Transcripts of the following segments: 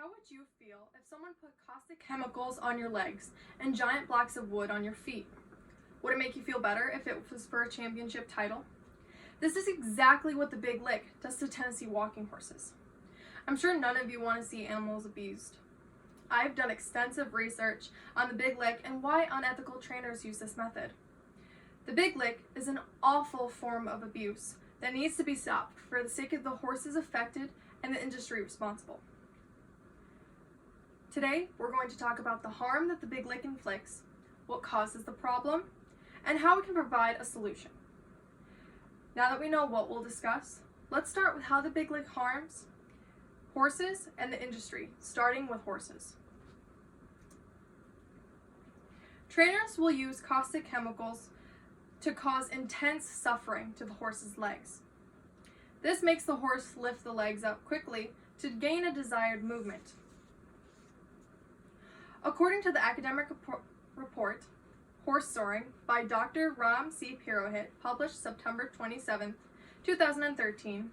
How would you feel if someone put caustic chemicals on your legs and giant blocks of wood on your feet? Would it make you feel better if it was for a championship title? This is exactly what the Big Lick does to Tennessee walking horses. I'm sure none of you want to see animals abused. I've done extensive research on the Big Lick and why unethical trainers use this method. The Big Lick is an awful form of abuse that needs to be stopped for the sake of the horses affected and the industry responsible. Today, we're going to talk about the harm that the Big Lick inflicts, what causes the problem, and how we can provide a solution. Now that we know what we'll discuss, let's start with how the Big Lick harms horses and the industry, starting with horses. Trainers will use caustic chemicals to cause intense suffering to the horse's legs. This makes the horse lift the legs up quickly to gain a desired movement. According to the academic report, Horse Soaring by Dr. Ram C. Purohit, published September 27, 2013,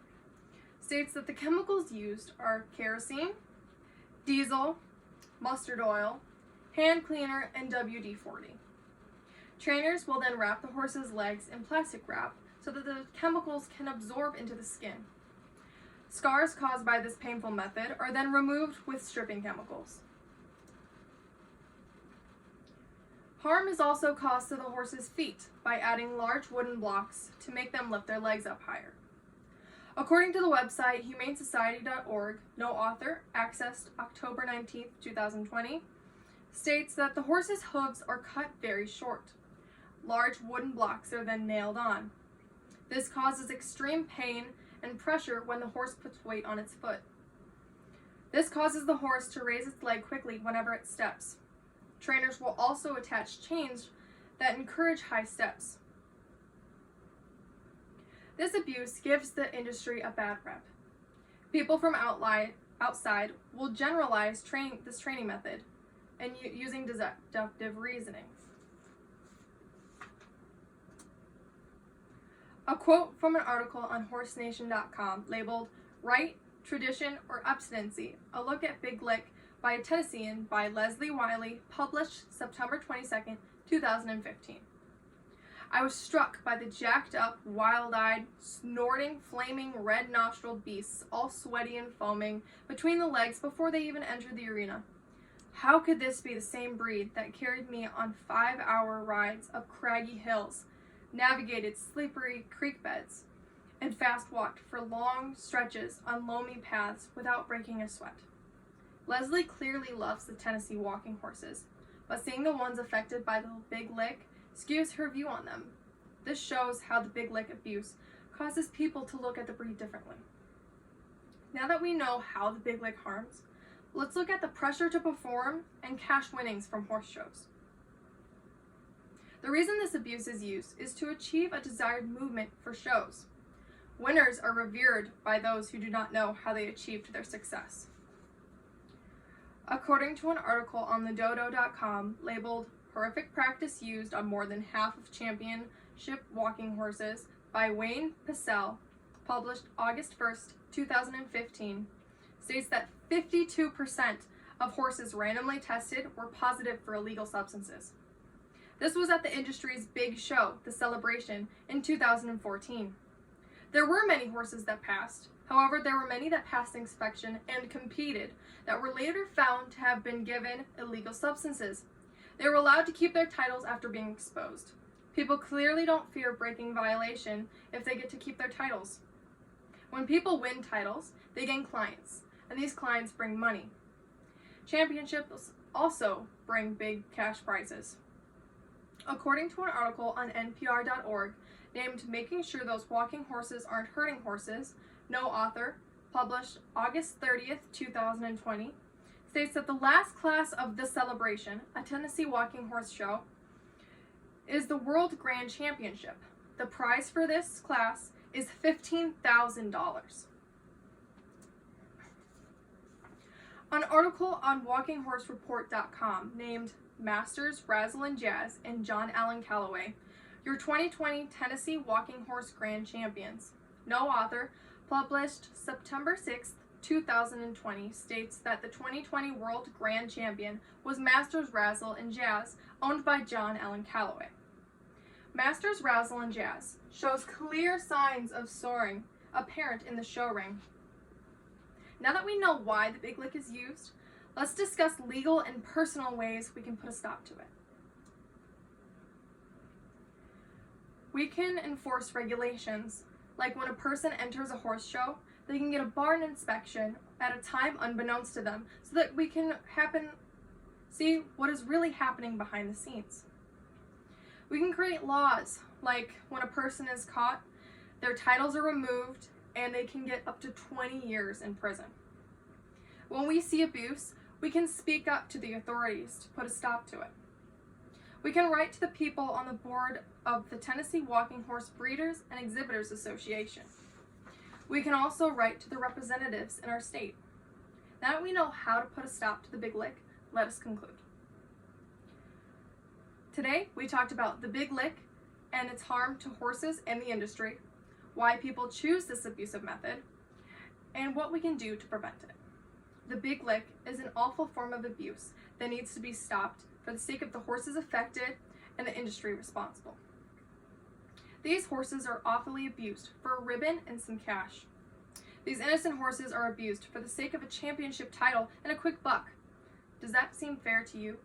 states that the chemicals used are kerosene, diesel, mustard oil, hand cleaner, and WD-40. Trainers will then wrap the horse's legs in plastic wrap so that the chemicals can absorb into the skin. Scars caused by this painful method are then removed with stripping chemicals. Harm is also caused to the horse's feet by adding large wooden blocks to make them lift their legs up higher. According to the website humanesociety.org, no author, accessed October 19, 2020, states that the horse's hooves are cut very short. Large wooden blocks are then nailed on. This causes extreme pain and pressure when the horse puts weight on its foot. This causes the horse to raise its leg quickly whenever it steps. Trainers will also attach chains that encourage high steps. This abuse gives the industry a bad rep. People from outside will generalize this training method and using deductive reasoning. A quote from an article on horsenation.com labeled Right, Tradition, or Abstinency, a look at Big Lick by a Tennessean by Leslie Wiley, published September 22, 2015. I was struck by the jacked up, wild-eyed, snorting, flaming, red-nostriled beasts, all sweaty and foaming, between the legs before they even entered the arena. How could this be the same breed that carried me on 5-hour rides up craggy hills, navigated slippery creek beds, and fast-walked for long stretches on loamy paths without breaking a sweat? Leslie clearly loves the Tennessee walking horses, but seeing the ones affected by the Big Lick skews her view on them. This shows how the Big Lick abuse causes people to look at the breed differently. Now that we know how the Big Lick harms, let's look at the pressure to perform and cash winnings from horse shows. The reason this abuse is used is to achieve a desired movement for shows. Winners are revered by those who do not know how they achieved their success. According to an article on thedodo.com labeled Horrific Practice Used on More Than Half of Championship Walking Horses by Wayne Pissell, published August 1, 2015, states that 52% of horses randomly tested were positive for illegal substances. This was at the industry's big show, the Celebration, in 2014. There were many horses that passed. However, there were many that passed inspection and competed that were later found to have been given illegal substances. They were allowed to keep their titles after being exposed. People clearly don't fear breaking violation if they get to keep their titles. When people win titles, they gain clients, and these clients bring money. Championships also bring big cash prizes. According to an article on NPR.org named Making Sure Those Walking Horses Aren't Hurting Horses, no author, published August 30th, 2020, states that the last class of the Celebration, a Tennessee walking horse show, is the World Grand Championship. The prize for this class is $15,000. An article on WalkingHorseReport.com named Masters, Razzle and Jazz and John Allen Calloway, your 2020 Tennessee Walking Horse Grand Champions. No author, published September 6th, 2020 states that the 2020 World Grand Champion was Masters Razzle and Jazz, owned by John Allen Calloway. Masters Razzle and Jazz shows clear signs of soaring apparent in the show ring. Now that we know why the Big Lick is used, let's discuss legal and personal ways we can put a stop to it. We can enforce regulations, like when a person enters a horse show, they can get a barn inspection at a time unbeknownst to them so that we can see what is really happening behind the scenes. We can create laws, like when a person is caught, their titles are removed and they can get up to 20 years in prison. When we see abuse, we can speak up to the authorities to put a stop to it. We can write to the people on the board of the Tennessee Walking Horse Breeders and Exhibitors Association. We can also write to the representatives in our state. Now that we know how to put a stop to the Big Lick, let us conclude. Today, we talked about the Big Lick and its harm to horses and the industry, why people choose this abusive method, and what we can do to prevent it. The Big Lick is an awful form of abuse that needs to be stopped for the sake of the horses affected and the industry responsible. These horses are awfully abused for a ribbon and some cash. These innocent horses are abused for the sake of a championship title and a quick buck. Does that seem fair to you?